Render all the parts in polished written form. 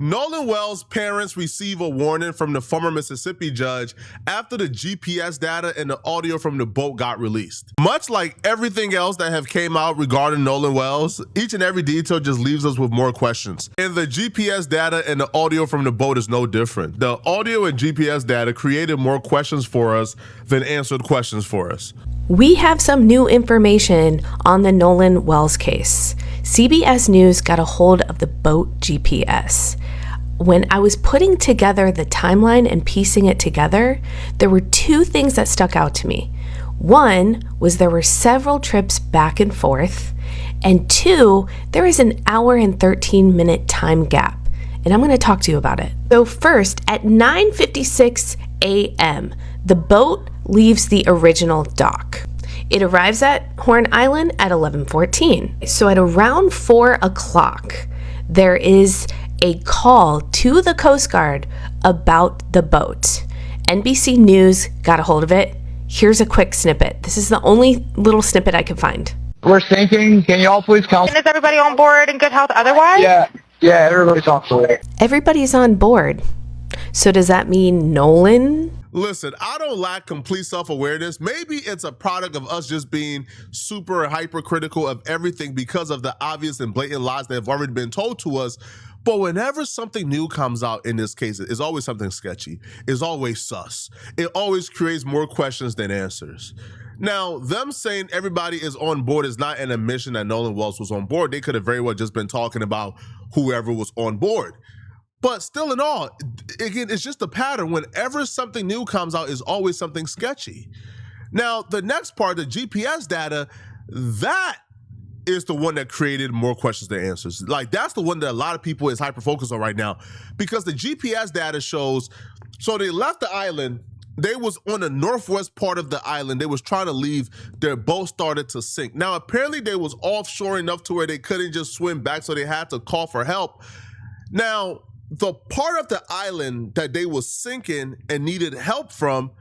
Nolan Wells' parents receive a warning from the former Mississippi judge after the GPS data and the audio from the boat got released. Much like everything else that have came out regarding Nolan Wells, each and every detail just leaves us with more questions. And the GPS data and the audio from the boat is no different. The audio and GPS data created more questions for us than answered questions for us. We have some new information on the Nolan Wells case. CBS News got a hold of the boat GPS. When I was putting together the timeline and piecing it together, there were two things that stuck out to me. One was there were several trips back and forth, and two, there is an hour and 13-minute time gap, and I'm going to talk to you about it. So first, at 9:56 a.m., the boat leaves the original dock. It arrives at Horn Island at 11:14. So at around 4 o'clock, there is a call to the Coast Guard about the boat. NBC News got a hold of it. Here's a quick snippet. This is the only little snippet I could find. We're sinking. Can you all please come? And is everybody on board in good health otherwise? Yeah, everybody's on board. Everybody's on board. So does that mean Nolan? Listen, I don't lack complete self-awareness. Maybe it's a product of us just being super hypercritical of everything because of the obvious and blatant lies that have already been told to us. But whenever something new comes out in this case, it's always something sketchy. It's always sus. It always creates more questions than answers. Now, them saying everybody is on board is not an admission that Nolan Wells was on board. They could have very well just been talking about whoever was on board. But still in all, again, it's just a pattern. Whenever something new comes out, is always something sketchy. Now, the next part, the GPS data, that is the one that created more questions than answers. Like, that's the one that a lot of people is hyper-focused on right now, because the GPS data shows, so they left the island, they was on the northwest part of the island, they was trying to leave, their boat started to sink. Now, apparently they was offshore enough to where they couldn't just swim back, so they had to call for help. Now, the part of the island that they was sinking and needed help from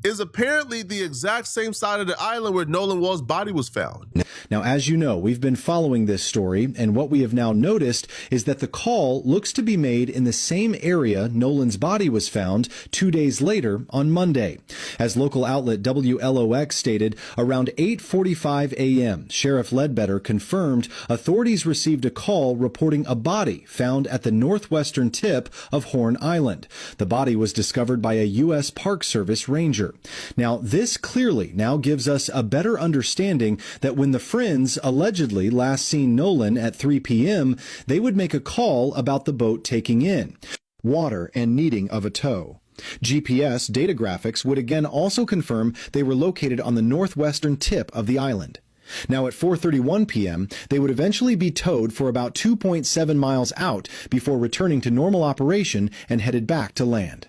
is apparently the exact same side of the island where Nolan Wells' body was found. Now, as you know, we've been following this story, and what we have now noticed is that the call looks to be made in the same area Nolan's body was found 2 days later on Monday. As local outlet WLOX stated, around 8:45 a.m., Sheriff Ledbetter confirmed authorities received a call reporting a body found at the northwestern tip of Horn Island. The body was discovered by a U.S. Park Service ranger. Now, this clearly now gives us a better understanding that when the friends allegedly last seen Nolan at 3 p.m., they would make a call about the boat taking in water and needing of a tow. GPS data graphics would again also confirm they were located on the northwestern tip of the island. Now, at 4:31 p.m., they would eventually be towed for about 2.7 miles out before returning to normal operation and headed back to land.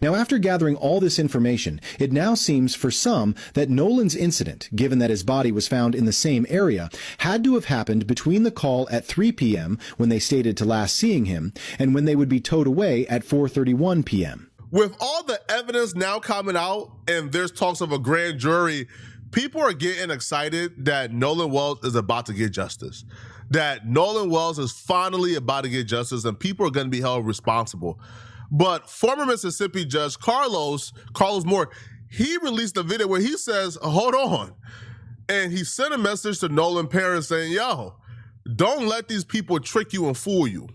Now, after gathering all this information, it now seems for some that Nolan's incident, given that his body was found in the same area, had to have happened between the call at 3 p.m., when they stated to last seeing him, and when they would be towed away at 4:31 p.m. With all the evidence now coming out, and there's talks of a grand jury, people are getting excited that Nolan Wells is about to get justice. That Nolan Wells is finally about to get justice, and people are going to be held responsible. But former Mississippi Judge Carlos Moore, he released a video where he says, hold on. And he sent a message to Nolan parents saying, yo, don't let these people trick you and fool you.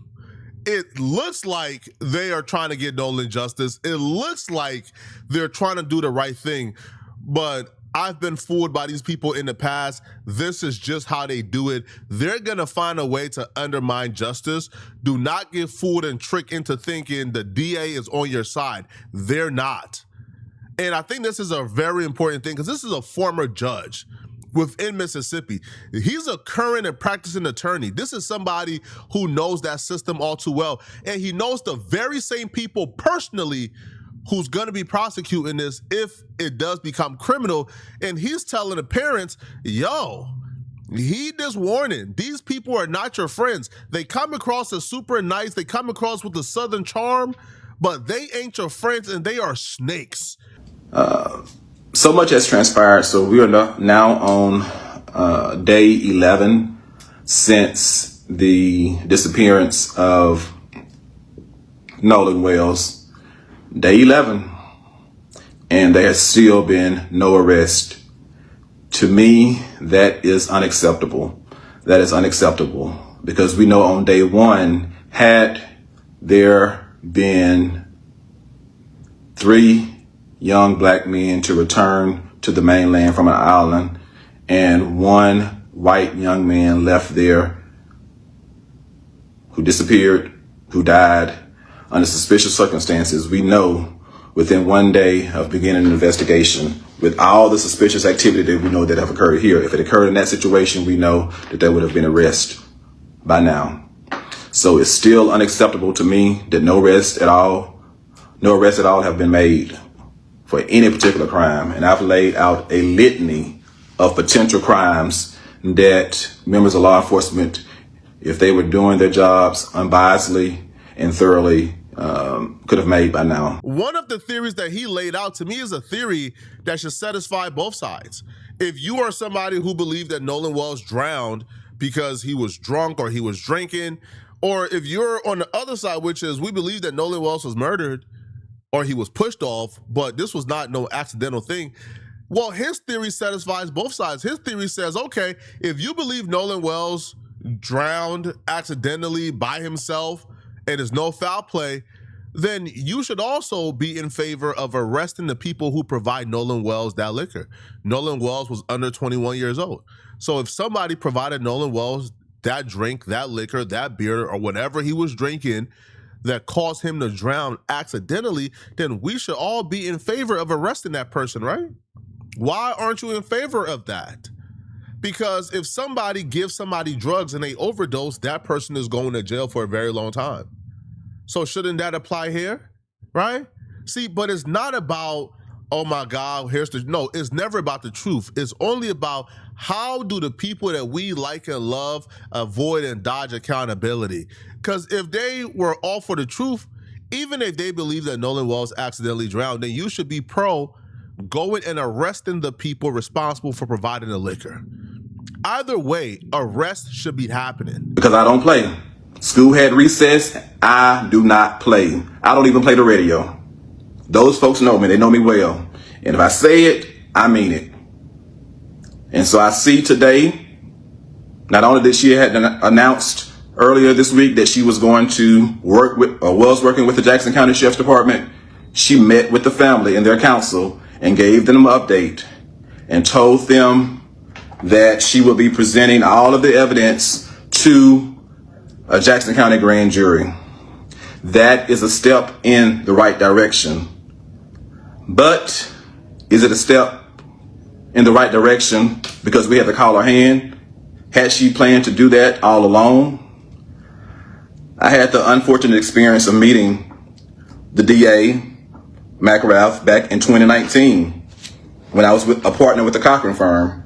It looks like they are trying to get Nolan justice. It looks like they're trying to do the right thing. But I've been fooled by these people in the past. This is just how they do it. They're going to find a way to undermine justice. Do not get fooled and tricked into thinking the DA is on your side. They're not. And I think this is a very important thing because this is a former judge within Mississippi. He's a current and practicing attorney. This is somebody who knows that system all too well. And he knows the very same people personally who's going to be prosecuting this if it does become criminal. And he's telling the parents, yo, heed this warning. These people are not your friends. They come across as super nice. They come across with a Southern charm, but they ain't your friends and they are snakes. So much has transpired. So we are now on day 11 since the disappearance of Nolan Wells, day 11, and there has still been no arrest. To me, that is unacceptable. That is unacceptable because we know on day 1, had there been 3 young black men to return to the mainland from an island and 1 white young man left there who disappeared, who died under suspicious circumstances, we know within 1 day of beginning an investigation, with all the suspicious activity that we know that have occurred here, if it occurred in that situation, we know that there would have been arrest by now. So it's still unacceptable to me that no arrests at all have been made for any particular crime. And I've laid out a litany of potential crimes that members of law enforcement, if they were doing their jobs unbiasedly and thoroughly, could have made by now. One of the theories that he laid out to me is a theory that should satisfy both sides. If you are somebody who believed that Nolan Wells drowned because he was drunk or he was drinking, or if you're on the other side, which is we believe that Nolan Wells was murdered or he was pushed off, but this was not no accidental thing. Well, his theory satisfies both sides. His theory says, okay, if you believe Nolan Wells drowned accidentally by himself and there's no foul play, then you should also be in favor of arresting the people who provide Nolan Wells that liquor. Nolan Wells was under 21 years old. So if somebody provided Nolan Wells that drink, that liquor, that beer, or whatever he was drinking that caused him to drown accidentally, then we should all be in favor of arresting that person, right? Why aren't you in favor of that? Because if somebody gives somebody drugs and they overdose, that person is going to jail for a very long time. So shouldn't that apply here, right? See, but it's not about, oh my God, no, it's never about the truth. It's only about how do the people that we like and love avoid and dodge accountability. Because if they were all for the truth, even if they believe that Nolan Wells accidentally drowned, then you should be pro going and arresting the people responsible for providing the liquor. Either way, arrest should be happening. Because I don't play. School had recess. I do not play. I don't even play the radio. Those folks know me. They know me well. And if I say it, I mean it. And so I see today, not only that she had announced earlier this week that she was going to work with, or was working with the Jackson County Sheriff's Department, she met with the family and their counsel and gave them an update and told them that she will be presenting all of the evidence to a Jackson County grand jury. That is a step in the right direction. But is it a step in the right direction because we had to call her hand? Had she planned to do that all alone? I had the unfortunate experience of meeting the DA, McRath, back in 2019 when I was a partner with the Cochran firm.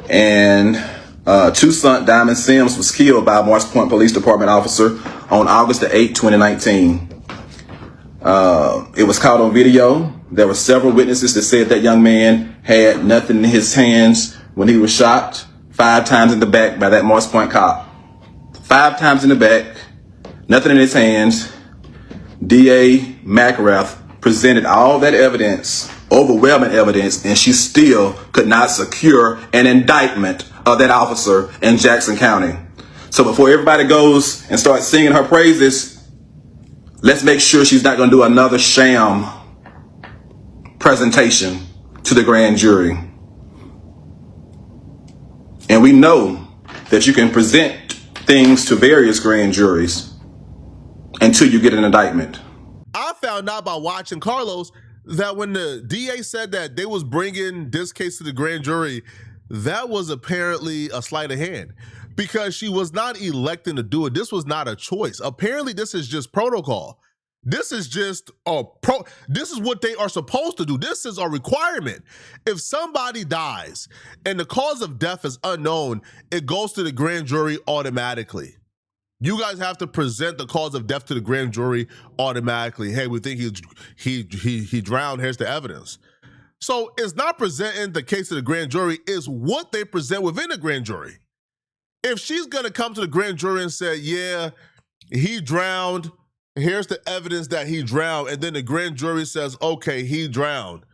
And Toussaint Diamond Sims was killed by a Morris Point Police Department officer on August the 8th, 2019. It was caught on video. There were several witnesses that said that young man had nothing in his hands when he was shot 5 times in the back by that Morris Point cop. 5 times in the back, nothing in his hands. DA McRath presented all that evidence, overwhelming evidence, and she still could not secure an indictment of that officer in Jackson County. So before everybody goes and starts singing her praises, let's make sure she's not going to do another sham presentation to the grand jury. And we know that you can present things to various grand juries until you get an indictment. I found out by watching Carlos that when the DA said that they was bringing this case to the grand jury, that was apparently a sleight of hand because she was not electing to do it. This was not a choice. Apparently, this is just protocol. This is just this is what they are supposed to do. This is a requirement. If somebody dies and the cause of death is unknown, it goes to the grand jury automatically. You guys have to present the cause of death to the grand jury automatically. Hey, we think he drowned. Here's the evidence. So it's not presenting the case to the grand jury, it's what they present within the grand jury. If she's gonna come to the grand jury and say, yeah, he drowned, Here's the evidence that he drowned, and then the grand jury says, okay, he drowned.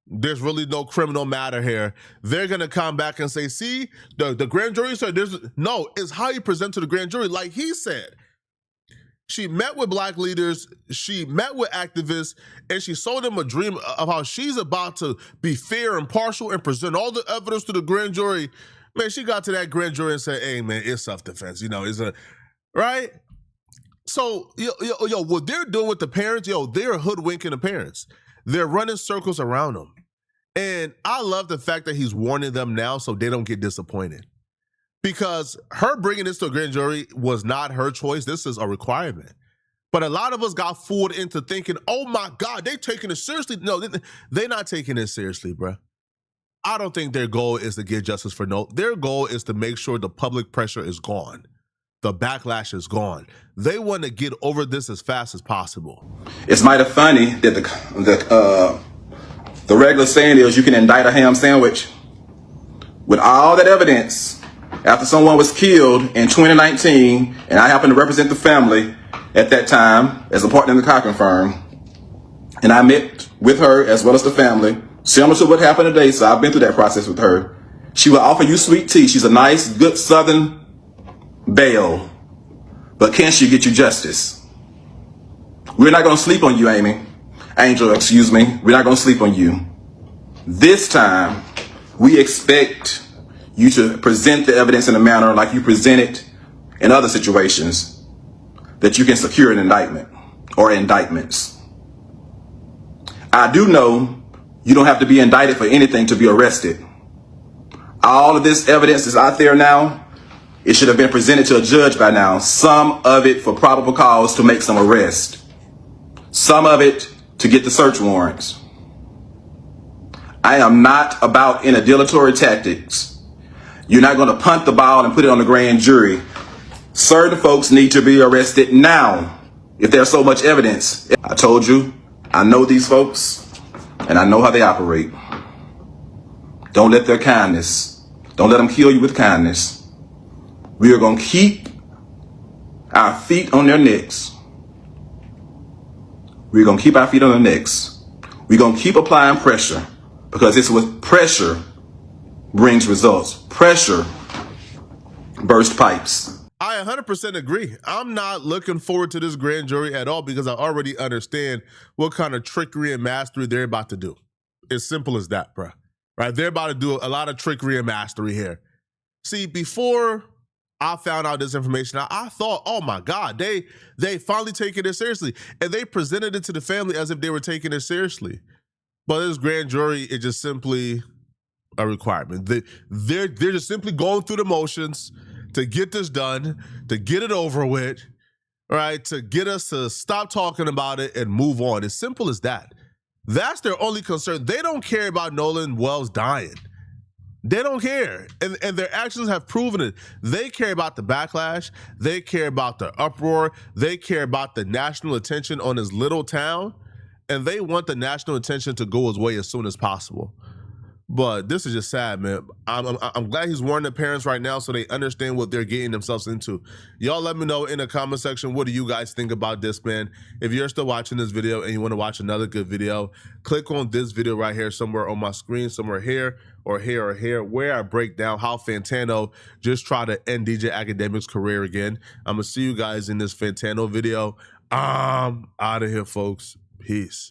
There's really no criminal matter here. They're gonna come back and say, see, the grand jury said no, it's how you present to the grand jury. Like he said, she met with black leaders, she met with activists, and she sold them a dream of how she's about to be fair and partial and present all the evidence to the grand jury. Man, she got to that grand jury and said, hey man, it's self-defense, it's a, right? So, what they're doing with the parents, they're hoodwinking the parents. They're running circles around them. And I love the fact that he's warning them now so they don't get disappointed. Because her bringing this to a grand jury was not her choice. This is a requirement. But a lot of us got fooled into thinking, oh my God, they taking it seriously. No, they're not taking it seriously, bro. I don't think their goal is to get justice for Nolan. Their goal is to make sure the public pressure is gone. The backlash is gone. They want to get over this as fast as possible. It's mighty funny that the regular saying is you can indict a ham sandwich. With all that evidence, after someone was killed in 2019, and I happened to represent the family at that time as a partner in the Cochran firm, and I met with her as well as the family, similar to what happened today, so I've been through that process with her. She will offer you sweet tea. She's a nice, good Southern belle, but can she get you justice? We're not going to sleep on you, Angel, excuse me. We're not going to sleep on you. This time, we expect you to present the evidence in a manner like you present it in other situations that you can secure an indictment or indictments. I do know you don't have to be indicted for anything to be arrested. All of this evidence is out there now. It should have been presented to a judge by now. Some of it for probable cause to make some arrest. Some of it to get the search warrants. I am not about any dilatory tactics. You're not going to punt the ball and put it on the grand jury. Certain folks need to be arrested now if there's so much evidence. I told you, I know these folks and I know how they operate. Don't let their kindness, don't let them kill you with kindness. We are going to keep our feet on their necks. We're going to keep our feet on their necks. We're going to keep applying pressure because it's what pressure brings results. Pressure bursts pipes. I 100% agree. I'm not looking forward to this grand jury at all because I already understand what kind of trickery and mastery they're about to do. As simple as that, bro. Right? They're about to do a lot of trickery and mastery here. See, before I found out this information, I thought, oh my God, they finally taking it seriously. And they presented it to the family as if they were taking it seriously. But this grand jury is just simply a requirement. They're just simply going through the motions to get this done, to get it over with, right? To get us to stop talking about it and move on. As simple as that. That's their only concern. They don't care about Nolan Wells dying. They don't care. And their actions have proven it. They care about the backlash. They care about the uproar. They care about the national attention on his little town. And they want the national attention to go his way as soon as possible. But this is just sad, man. I'm glad he's warning the parents right now so they understand what they're getting themselves into. Y'all let me know in the comment section, what do you guys think about this, man? If you're still watching this video and you want to watch another good video, click on this video right here somewhere on my screen, somewhere here or here or here, where I break down how Fantano just tried to end DJ Academic's career again. I'm going to see you guys in this Fantano video. I'm out of here, folks. Peace.